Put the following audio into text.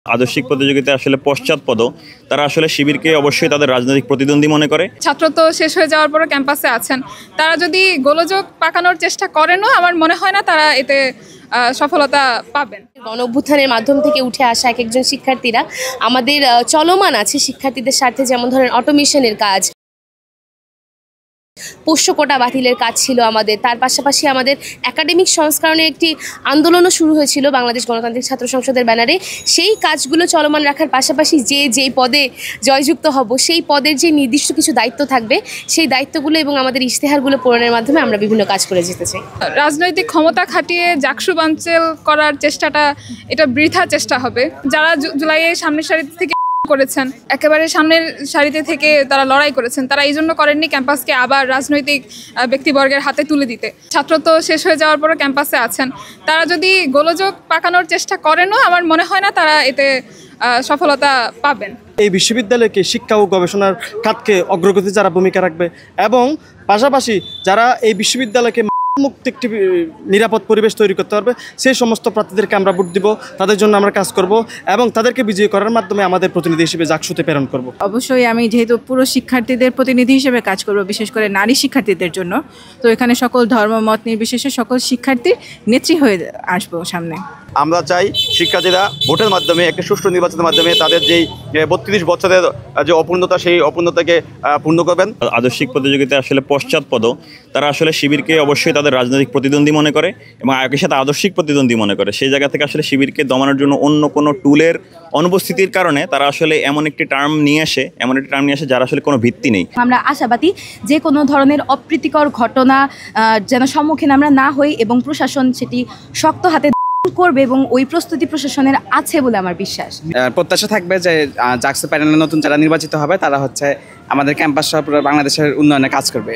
আদর্শিক প্রতিযোগিতা আসলে পশ্চাৎপদ। তারা আসলে শিবিরকে অবশ্যই তাদের রাজনৈতিক প্রতিদ্বন্দ্বী মনে করে। ছাত্র তো শেষ হয়ে যাওয়ার পরে ক্যাম্পাসে আছেন, তারা যদি গোলযোগ পাকানোর চেষ্টা করেনও আমার মনে হয় না তারা এতে সফলতা পাবেন। গণ অভ্যুত্থানের মাধ্যম থেকে উঠে আসা এক একজন শিক্ষার্থীরা আমাদের চলমান আছে শিক্ষার্থীদের স্বার্থে, যেমন ধরেন অটোমেশনের কাজ, পোষ্য কোটা বাতিলের কাজ ছিল আমাদের। তার পাশাপাশি আমাদের একাডেমিক সংস্করণের একটি আন্দোলনও শুরু হয়েছিল বাংলাদেশ গণতান্ত্রিক ছাত্র সংসদের ব্যানারে। সেই কাজগুলো চলমান রাখার পাশাপাশি যেই পদে জয়যুক্ত হব সেই পদের যে নির্দিষ্ট কিছু দায়িত্ব থাকবে সেই দায়িত্বগুলো এবং আমাদের ইশতেহারগুলো পূরণের মাধ্যমে আমরা বিভিন্ন কাজ করে যেতে চাই। রাজনৈতিক ক্ষমতা খাটিয়ে জাকসু বানচাল করার চেষ্টাটা এটা বৃথা চেষ্টা হবে। যারা জুলাইয়ের সামনের সারি থেকে করেছেন, একেবারে সামনের সারিতে থেকে তারা লড়াই করেছেন, তারা এই জন্য করেননি ক্যাম্পাসকে আবার রাজনৈতিক ব্যক্তিবর্গের হাতে তুলে দিতে। ছাত্র তো শেষ হয়ে যাওয়ার পরে ক্যাম্পাসে আছেন, তারা যদি গোলযোগ পাকানোর চেষ্টা করেনও আমার মনে হয় না তারা এতে সফলতা পাবেন। এই বিশ্ববিদ্যালয়কে শিক্ষা ও গবেষণার খাতকে অগ্রগতি যারা ভূমিকা রাখবে এবং পাশাপাশি যারা এই বিশ্ববিদ্যালয়কে মুক্ত একটি নিরাপদ পরিবেশ তৈরি করতে পারবে সেই সমস্ত প্রার্থীদেরকে আমরা ভোট দিব, তাদের জন্য আমরা কাজ করব এবং তাদেরকে বিজয়ী করার মাধ্যমে আমাদের প্রতিনিধি হিসেবে জাকসুতে প্রেরণ করব। অবশ্যই আমি যেহেতু পুরো শিক্ষার্থীদের প্রতিনিধি হিসেবে কাজ করব, বিশেষ করে নারী শিক্ষার্থীদের জন্য, তো এখানে সকল ধর্ম মত নির্বিশেষে সকল শিক্ষার্থীর নেত্রী হয়ে আসবো সামনে। আমরা চাই শিক্ষার্থীরা ভোটের মাধ্যমে একটা সুষ্ঠু নির্বাচনের মাধ্যমে তাদের যেই 32 বছরের যে অপূর্ণতা সেই অপূর্ণতাকে পূর্ণ করবেন। আদর্শিক প্রতিযোগিতা আসলে পশ্চাৎপদ। তারা আসলে শিবিরকে অবশ্যই তাদের রাজনৈতিক প্রতিদ্বন্দ্বী মনে করে এবং একই সাথে আদর্শিক প্রতিদ্বন্দ্বী মনে করে। সেই জায়গা থেকে আসলে শিবিরকে দমানোর জন্য অন্য কোনো টুলের অনুপস্থিতির কারণে তারা আসলে এমন একটি টার্ম নিয়ে আসে যার আসলে কোনো ভিত্তি নেই। আমরা আশাবাদী যে কোনো ধরনের অপ্রীতিকর ঘটনা যেন সম্মুখীন আমরা না হই এবং প্রশাসন সেটি শক্ত হাতে করবে এবং ওই প্রস্তুতি প্রশাসনের আছে বলে আমার বিশ্বাস। প্রত্যাশা থাকবে যে জাকসু প্যানেলে নতুন যারা নির্বাচিত হবে তারা হচ্ছে আমাদের ক্যাম্পাস সহ পুরো বাংলাদেশের উন্নয়নে কাজ করবে।